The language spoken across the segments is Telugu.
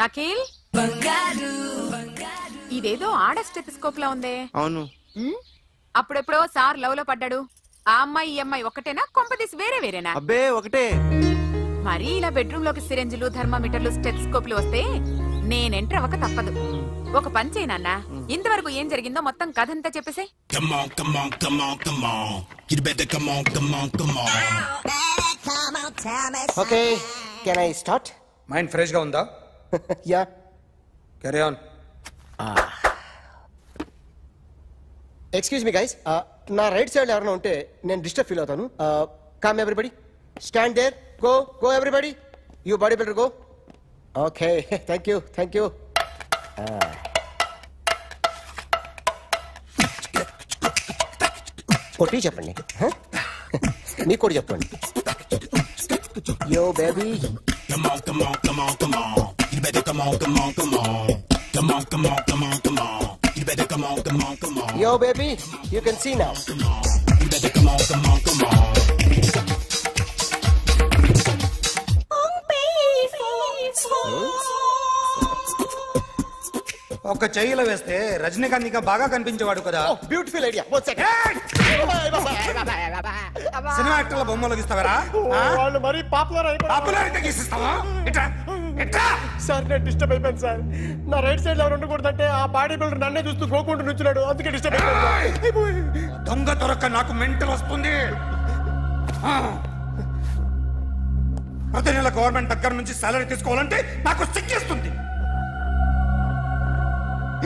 అఖిల్ ఇదేదో ఆడ స్టెథోస్కోప్ లా ఉందే. అవును. అప్పుడెప్పుడో సార్ లవ్ లో పడ్డాడు. ఆ అమ్మాయి ఈ అమ్మాయి ఒకటేనా, కొంపదీసి వేరే వేరేనా? అబ్బే ఒకటే. మరి ఇలా బెడ్రూమ్ లోకి సిరెంజులు, థర్మామీటర్లు, స్టెథోస్కోప్లు వస్తే నేను ఎంటర్ అవ్వక తప్పదు. ఒక పని చేయి నాన్న, ఇంతవరకు ఏం జరిగిందో మొత్తం కథంతా చెప్పేసే. Okay, can I start? Mind fresh గా ఉందా? Yeah, carry on. Excuse me guys, నా రైట్ సైడ్ ఎవరైనా ఉంటే నేను డిస్టర్బ్ ఫీల్ అవుతాను. Come everybody, stand there, go go everybody, you body builder go. Okay, thank you thank you. కొట్టి చెప్పండి, మీకు కూడా చెప్పండి. Yo baby, yo baby, you can see now. You better come on. ఒక చెయ్యిలో వేస్తే రజనీకాంత్ ఇంకా బాగా కనిపించేవాడు కదా. Beautiful idea. సినిమా యాక్టర్ల బొమ్మలు గీస్తావరా? వాళ్ళు మరి పాపులారిటీ గీసిస్తావా? సార్ నేను డిస్టర్బ్ అయిపోయాను సార్. నా రైట్ సైడ్ ఎవరు ఉండకూడదంటే ఆ బాడీ బిల్డర్ నన్నే చూస్తూ గోకుంటూ నుంచున్నాడు, అందుకే డిస్టర్బ్ అయిపోయాను. దొంగ దొరక్క నాకు మెంటల్ వస్తుంది. ప్రతి నెల గవర్నమెంట్ దగ్గర నుంచి సాలరీ తీసుకోవాలంటే నాకు సిగ్గేస్తుంది.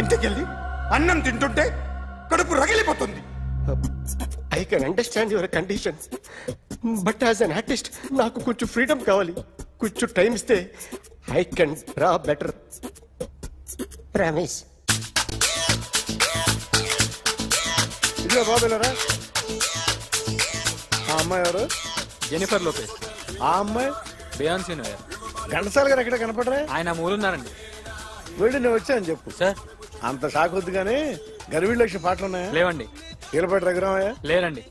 ఇంటికెళ్ళి అన్నం తింటుంటే కడుపు రగిలిపోతుంది. I can understand your conditions, but as an artist నాకు కొంచెం ఫ్రీడమ్ కావాలి. కొంచెం టైం ఇస్తే I can draw better. Promise. ఇదిగో బాబులరా, ఆ అమ్మాయి ఎవరు? Jennifer Lopez. ఆ అమ్మాయి బియాన్సీ నోయర్. ఘంటసాల గారు ఎక్కడ కనపడరా? ఆయన మూలున్నారండి. వెళ్ళి నేను వచ్చాను చెప్పు. సార్ అంత షాక్ వద్దు కానీ గర్వీళ్ళ లక్ష పాటలు ఉన్నాయా? లేవండి. ఈలపాటి రఘురామయ్య లేరండి.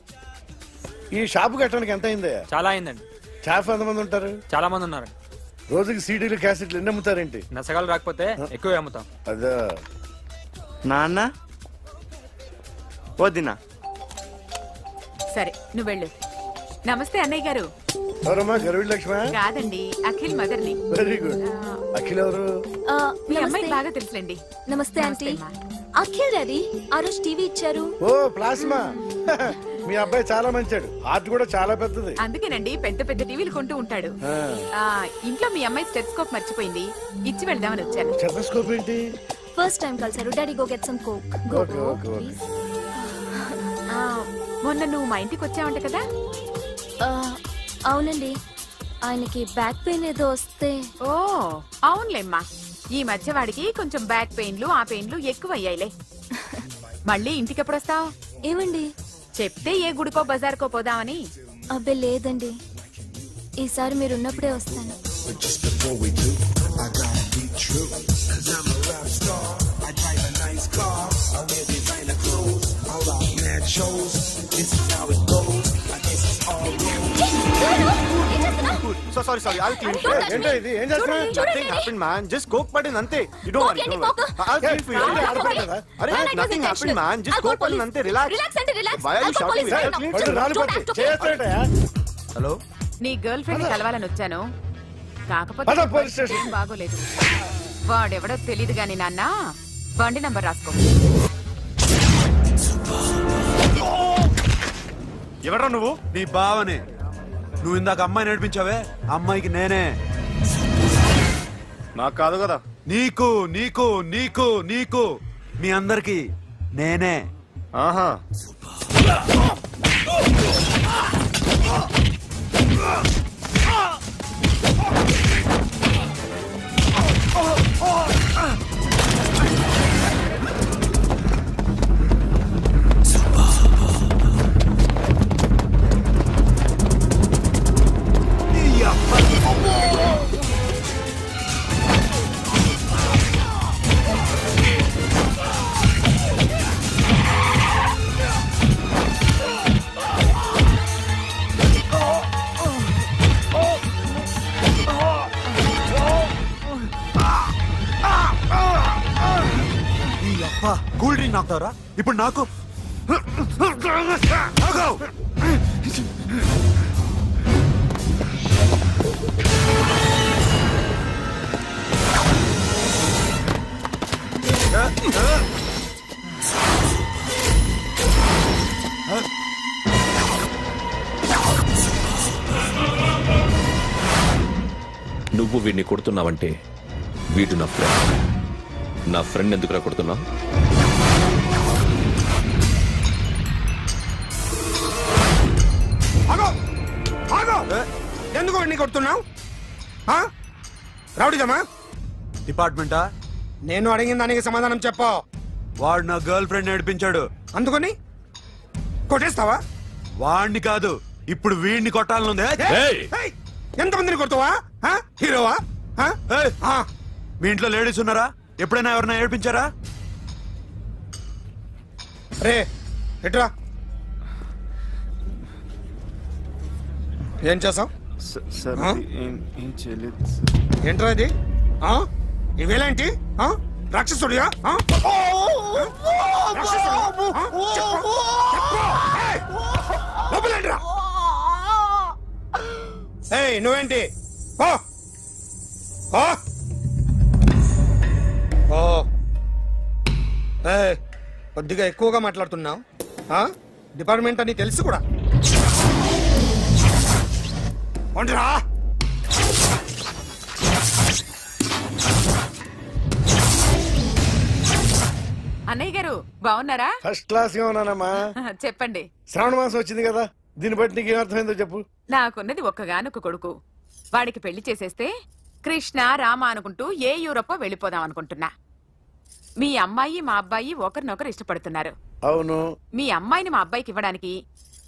ఈ షాపు కట్టడానికి ఎంత అయిందయ్యా? చాలా అయిందండి. స్టాఫ్ ఎంతమంది ఉంటారు? చాలా మంది ఉన్నారండి. రోజుకి సీడీలు క్యాసెట్లు ఎన్ని అమ్ముతారేంటి? నసగాలు రాకపోతే ఎక్కువ అమ్ముతాం. అదే నాన్న వదినా. సరే నువ్వు వెళ్ళు. నమస్తే అన్నయ్య గారు. ఎవరమ్మా? గర్వీళ్ళ లక్ష్మ? కాదండి, అఖిల్ మదర్ని. Very good. అఖిల్ ఎవరు? మీ అమ్మాయి బాగా తెలుసులేండి. నమస్తే ఆంటీ. అఖిల్ డాడీ ఆ రోజు టీవీ ఇచ్చారు. ఓ ప్లాస్మా. మీ అబ్బాయి చాలా మంచాడు, ఆర్ట్ కూడా చాలా పెద్దది. అందుకేనండి పెద్ద పెద్ద టీవీలు కొంటూ ఉంటాడు. ఇంట్లో మీ అమ్మాయి స్టెథోస్కోప్ మర్చిపోయింది, ఇచ్చి వెళ్దామని వచ్చాను. స్టెథోస్కోప్ ఏంటి? ఫస్ట్ టైం కలిసారు. Daddy go get some coke. Please. మొన్న నువ్వు మా ఇంటికి వచ్చావంట కదా? అవునండి, ఆయనకి బ్యాక్ పెయిన్ ఏదో వస్తే. ఓ అవునులేమ్మా, ఈ మధ్య వాడికి కొంచెం బ్యాక్ పెయిన్లు ఆ పెయిన్లు ఎక్కువ అయ్యాయిలే. మళ్ళీ ఇంటికి ఎప్పుడు వస్తావు? ఏమండి చెప్తే ఏ గుడికో బజార్కో పోదామని. అబ్బే లేదండి, ఈసారి మీరున్నప్పుడే వస్తాను. Sorry, I'll clean it. ఏంటో ఇది? ఏం చేస్తున్నా? Nothing happened, man. Just coke పడింది అంతే. You don't worry. I'll clean for you. అరే nothing happened, man. Just coke పడింది అంతే. Relax. Why are you shouting? Hello, నీ గర్ల్ ఫ్రెండ్ కలవాలని వచ్చాను, కాకపోతే ఏం బాగోలేదు. వాడెవడో తెలీదు గాని నాన్న, బండి నంబర్ రాసుకో. ఎవరా నువ్వు? నీ బావనే. నువ్వు ఇందాక అమ్మాయి నడిపించావే, అమ్మాయికి నేనే. నాకు కాదు కదా. నీకు నీకు నీకు నీకు మీ అందరికి నేనే. ఆహా. కూల్ డ్రింక్ నాకుతావరా ఇప్పుడు నాకు నువ్వు వీడిని కొడుతున్నావంటే వీడు నా ఫ్రెండ్ ఎందుకురా కొడుతున్నావు? ఎందుకు వాడిని కొడుతున్నావు? రౌడీదమ్మా డిపార్ట్మెంటా? నేను అడిగిన దానికి సమాధానం చెప్పు. వాడు నా గర్ల్ ఫ్రెండ్ నేర్పించాడు. అందుకని కొట్టేస్తావా? వాడిని కాదు, ఇప్పుడు వీడిని కొట్టాలనుంది. ఎంతమందిని కొడతావా? హీరోవా? మీ ఇంట్లో లేడీస్ ఉన్నారా? ఎప్పుడైనా ఎవరైనా ఏడిపించారా? రే ఎట్రా, ఏం చేసావు? ఏంట్రా ఇది? ఇవేలాంటి రాక్షసుడియా? నువ్వేంటి? కొద్దిగా ఎక్కువగా మాట్లాడుతున్నావు. డిపార్ట్మెంట్ అని తెలుసు కూడా. అన్నయ్య గారు బాగున్నారా? ఫస్ట్ క్లాస్ గా ఉన్నానమ్మా. చెప్పండి. శ్రావణ మాసం వచ్చింది కదా, దీన్ని బట్టి నీకు ఏమర్థమైందో చెప్పు. నాకున్నది ఒక్కగానొక్క కొడుకు. వాడికి పెళ్లి చేసేస్తే కృష్ణ రామ అనుకుంటూ ఏ యూరోపో వెళ్ళిపోదాం అనుకుంటున్నా. మీ అమ్మాయి మా అబ్బాయి ఒకరినొకరు ఇష్టపడుతున్నారు. అవును. మీ అమ్మాయిని మా అబ్బాయికి ఇవ్వడానికి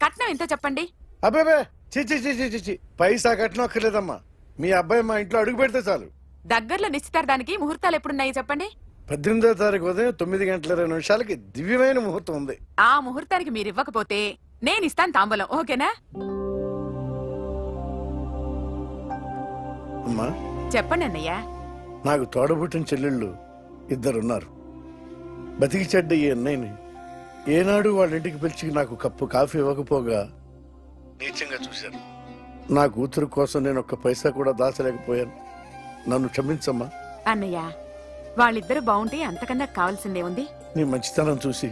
కట్నం ఎంత చెప్పండి? అబ్బే చిచి పైసా కట్నం అక్కర్లేదమ్మా. మీ అబ్బాయి మా ఇంట్లో అడుగు పెడితే చాలు. దగ్గరలో నిశ్చితార్థానికి ముహూర్తాలు ఎప్పుడున్నాయి చెప్పండి? 18వ తారీఖు ఉదయం 9:20 దివ్యమైన ముహూర్తం ఉంది. ఆ ముహూర్తానికి మీరు ఇవ్వకపోతే నేను ఇస్తాను తాంబూలం. ఓకేనా? అమ్మా చెప్పండి అన్నయ్య. నాకు తోడబుట్టిన చెల్లెళ్ళు ఇద్దరున్నారు. బతికి చెడ్డ ఈ అన్నయ్యని ఏనాడు వాళ్ళ ఇంటికి పిలిచి నాకు కప్పు కాఫీ ఇవ్వకపోగా నీచంగా చూశాను. నా కూతురు కోసం నేను ఒక్క పైసా కూడా దాచలేకపోయాను. నన్ను క్షమించమ్మా. అన్నయ్య, వాళ్ళిద్దరు బాగుంటే అంతకన్నా కావాల్సిందే ఉంది. నీ మంచితనం చూసి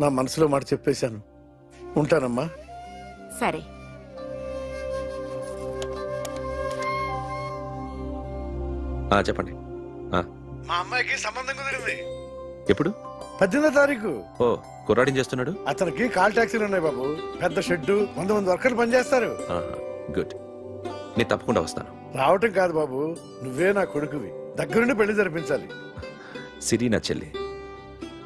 నా మనసులో మాట చెప్పేశాను. ఉంటానమ్మా. సరే. చెప్పండి. మా అమ్మాయికి సంబంధం కుదిరింది. ఎప్పుడు? 18వ తారీఖు. ఓ, కుర్రాడేం చేస్తున్నాడు? అతనికి కాల్ టాక్సీలు ఉన్నాయి బాబు. పెద్ద షెడ్డు, 100 వర్కర్లు పనిచేస్తారు. గుడ్. నేను తప్పకుండా వస్తాను. రావటం కాదు బాబు, నువ్వే నా కొడుకువి. దగ్గరుండి పెళ్లి జరిపించాలి. సిరి నా చెల్లి,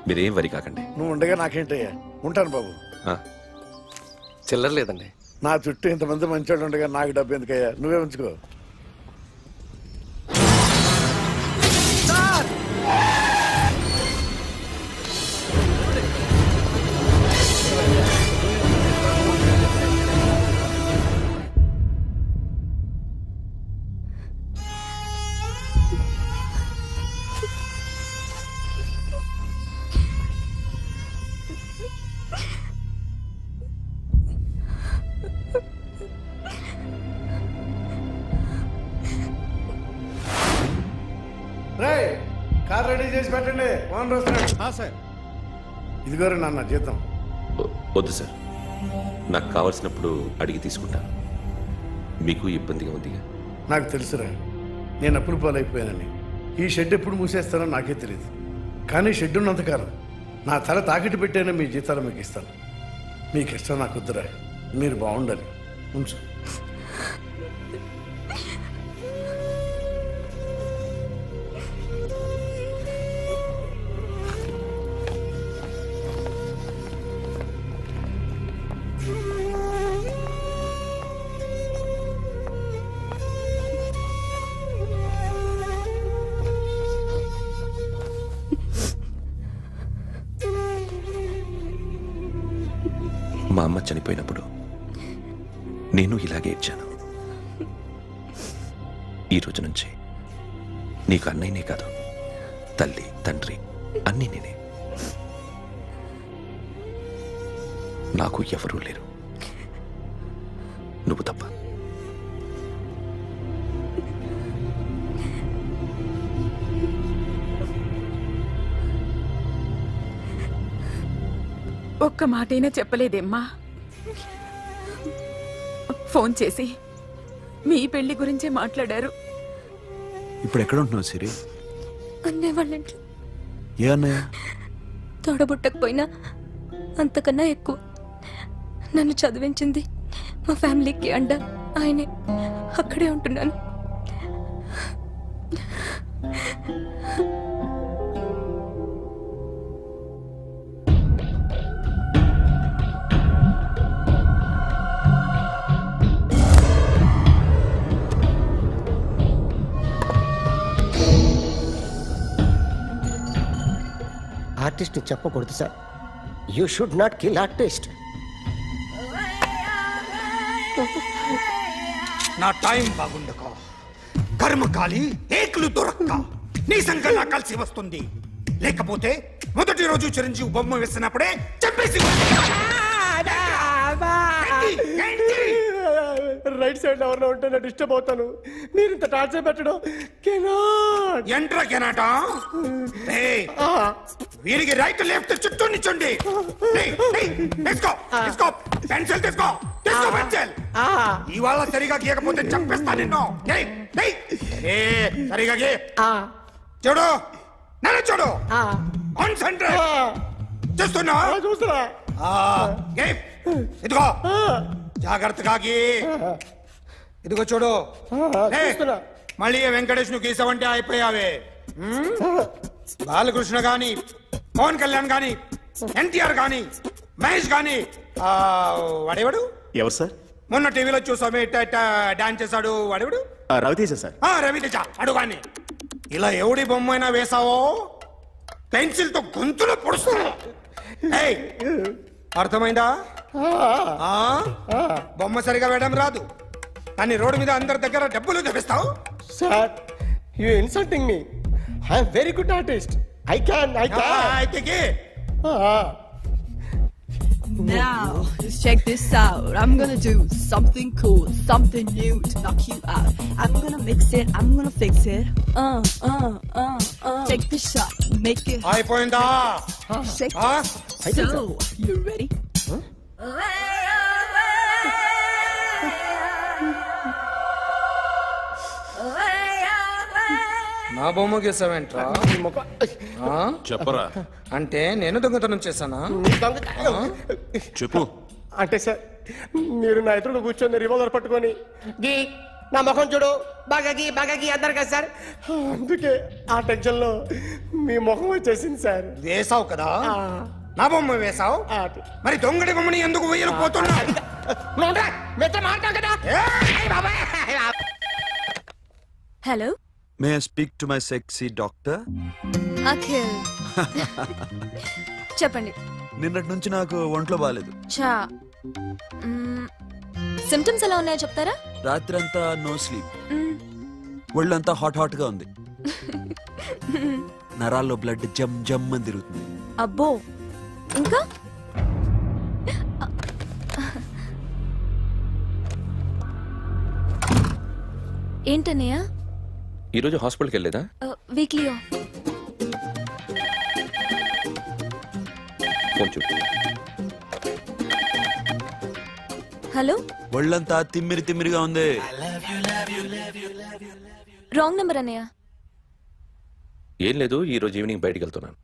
మీరేం వరి కాకండి. నువ్వు ఉండగా నాకేంటయ్యా. ఉంటాను బాబు. చిల్లర లేదండి. నా చుట్టూ ఇంతమంది మంచోళ్ళు ఉండగా నాకు డబ్బు ఎందుకయ్యా? నువ్వే ఉంచుకో. కార్ రెడీ చేసి పెట్టండి. ఓనర్ వస్తున్నాడు. సార్ ఇదిగోరు నాన్న జీతం. వద్దు సార్, నాకు కావాల్సినప్పుడు అడిగి తీసుకుంటాను. మీకు ఇబ్బందిగా ఉందిగా? నాకు తెలుసురా, నేను అప్పులు పాలైపోయానని. ఈ షెడ్ ఎప్పుడు మూసేస్తానో నాకే తెలియదు. కానీ షెడ్ ఉన్నంతకాలం నా తల తాకిట్టు పెట్టైనా మీ జీతాలు మీకు ఇస్తాను. మీకు ఇష్టం నాకు వద్దురా. మీరు బాగుండాలి. ఉంచు. మా అమ్మ చనిపోయినప్పుడు నేను ఇలాగే ఇచ్చాను. ఈ రోజు నుంచి నీకు అన్నయ్యనే కాదు, తల్లి తండ్రి అన్నీ నేనే. నాకు ఎవరూ లేరు, నువ్వు తప్ప. ఒక్క మాటైనా చెప్పలేదేమ్మా? ఫోన్ చేసి మీ పెళ్లి గురించే మాట్లాడారు. ఇప్పుడు ఎక్కడ ఉంటున్నావు సిరి? అన్నయ్య వాళ్ళ ఇంట్లో. ఏ అన్నయ్య? తోడబుట్టకపోయినా అంతకన్నా ఎక్కువ నన్ను చదివించింది మా ఫ్యామిలీకి అండ ఆయనే. అక్కడే ఉంటున్నాను. ఆర్టిస్ట్ చెప్పకూడదు sir. You should not kill artist. నా టైం బాగుండక కర్మకాలి ఏకులు దొరక్క నీ సంకల్లా కలిసి వస్తుంది. లేకపోతే మొదటి రోజు చిరంజీవి బొమ్మ వేసినప్పుడే చెప్పేసి రైట్ సైడ్ ఎవరిలో ఉంటే నేను డిస్టర్బ్ అవుతాను. మీరు ఇంత టార్చర్ పెట్టడం ఎంట్రా కెనాట. వీరికి రైట్ లెఫ్ట్ చుట్టూ నిచ్చండి. పెన్సిల్ తీసుకో, పెన్సిల్. ఇవాళ సరిగా గీయకపోతే చంపేస్తా నిన్ను. సరిగా గీ. చూడు, నన్ను చూడు. కాన్సంట్రేట్ చూస్తున్నా. ఇదిగో జాగ్రత్తగా గీ. ఇదిగో చూడు. మళ్ళీ వెంకటేష్ ను గీసావంటే అయిపోయావే. బాలకృష్ణ గాని, పవన్ కళ్యాణ్ గాని, ఎన్టీఆర్ గాని, మహేష్ గాని, వాడేవాడు ఎవరు సార్? మొన్న టీవీలో చూసామే డాన్స్ చేశాడు, వాడేవాడు? రవితేజ సార్. రవితేజ అడుగాని. ఇలా ఎవడి బొమ్మ అయినా వేసావో పెన్సిల్ తో గొంతులో పొడుస్తున్నా. అర్థమైందా? బొమ్మ సరిగా వేయడం రాదు కానీ రోడ్డు మీద అందరి దగ్గర డబ్బులు తెప్పిస్తావు. Sir, you insulting me. I am very good artist. I can. అయితే Now, just check this out. I'm gonna do something cool, something new to knock you out. I'm gonna mix it, I'm gonna fix it. Take the shot, make it. అయిపోయిందా? Shake it. So, you ready? నా బొమ్మ గీసావేంట్రా? చెప్పరా. అంటే నేను దొంగతనం చేశానా? చెప్పు. అంటే సార్, మీరు నా ఎదురుగా కూర్చొని రివాల్వర్ పట్టుకొని గీ, నా ముఖం చూడు, బాగా గీ అన్నారు కదా సార్. అందుకే ఆ టెన్షన్ లో మీ ముఖం వచ్చేసింది సార్. వేసావు కదా, నా బొమ్మ వేసావు. మరి దొంగడి బొమ్మని ఎందుకు వేయకపోతున్నా? Hello, may I speak to my sexy doctor? Akhil. చెప్పండి. నిన్నటి నుంచి నాకు ఒంట్లో బాగాలేదు. చా, సిమ్టమ్స్ ఎలా ఉన్నాయో చెప్తారా? రాత్రి అంతా నో స్లీప్, ఒళ్ళంతా హాట్ గా ఉంది, నరాల్లో బ్లడ్ జమ్ జమ్ అని తిరుగుతుంది. అబ్బో, ఇంకా? ఏంటన్నయ్య? ఈరోజు హాస్పిటల్కి వెళ్ళేదా? Weekly off. ఫోన్ చూడు. హలో, ఒళ్ళంతా తిమ్మిరిగా ఉంది. రాంగ్ నెంబర్ అన్నయ్య. ఏం లేదు, ఈ రోజు ఈవినింగ్ బయటికి వెళ్తున్నాను.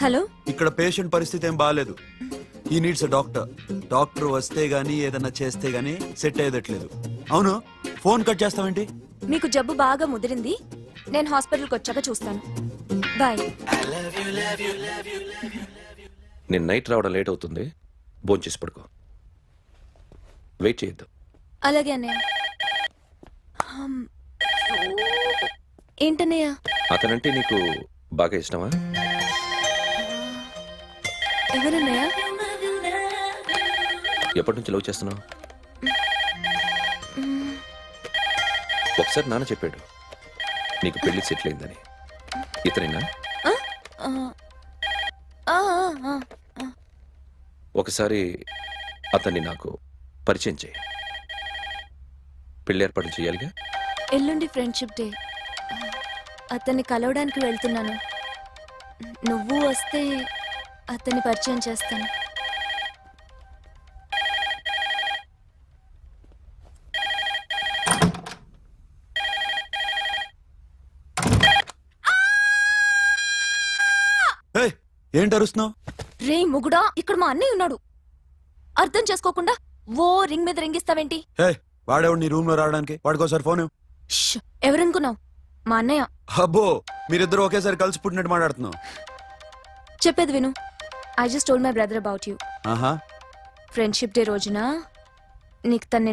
హలో, ఇక్కడ పేషెంట్ పరిస్థితి ఏం బాగాలేదు. ఈ నీడ్స్ డాక్టర్. డాక్టర్ వస్తే గానీ ఏదన్నా చేస్తే గానీ సెట్ అయ్యేదట్లేదు. అవును, ఫోన్ కట్ చేస్తావేంటి? మీకు జబ్బు బాగా ముదిరింది, నేను హాస్పిటల్కి వచ్చాక చూస్తాను. బాయ్. నేను నైట్ రావడం లేట్ అవుతుంది, భోంచేసి పడుకో. వెయిట్ చేయొద్దు. అలాగే అన్నయ్య. ఏంటన్నయ్య? అతనంటే నీకు బాగా ఇష్టమా? ఎవరన్నయ్య? ఎప్పటి నుంచి లవ్ చేస్తున్నావు? ఒకసారి నాన్న చెప్పాడు నీకు పెళ్లి సెటిల్ అయిందని. ఇతనేనా? ఒకసారి అతన్ని నాకు పరిచయం చేయి. పెళ్లి ఏర్పాటు చేయాలిగా. ఎల్లుండి ఫ్రెండ్షిప్ డే. అతన్ని కలవడానికి వెళ్తున్నాను. నువ్వు వస్తే అతన్ని పరిచయం చేస్తాను. ఏంటి అరుస్తున్నావు? రే ముగుడా, ఇక్కడ మా అన్నయ్య ఉన్నాడు. అర్థం చేసుకోకుండా ఓ రింగ్ మీద రింగిస్తావేంటి? వాడేవాడు నీ రూమ్ లో రావడానికి? వాడికోసారి ఫోన్. ఎవరనుకున్నావు? మా అన్నయ్య. అబ్బో, మీరిద్దరు ఒకేసారి కలిసి పుట్టినట్టు మాట్లాడుతున్నావు. చెప్పేది విను. I just told my brother about you. ఆహా, ఫ్రెండ్షిప్ డే రోజున నీకు తన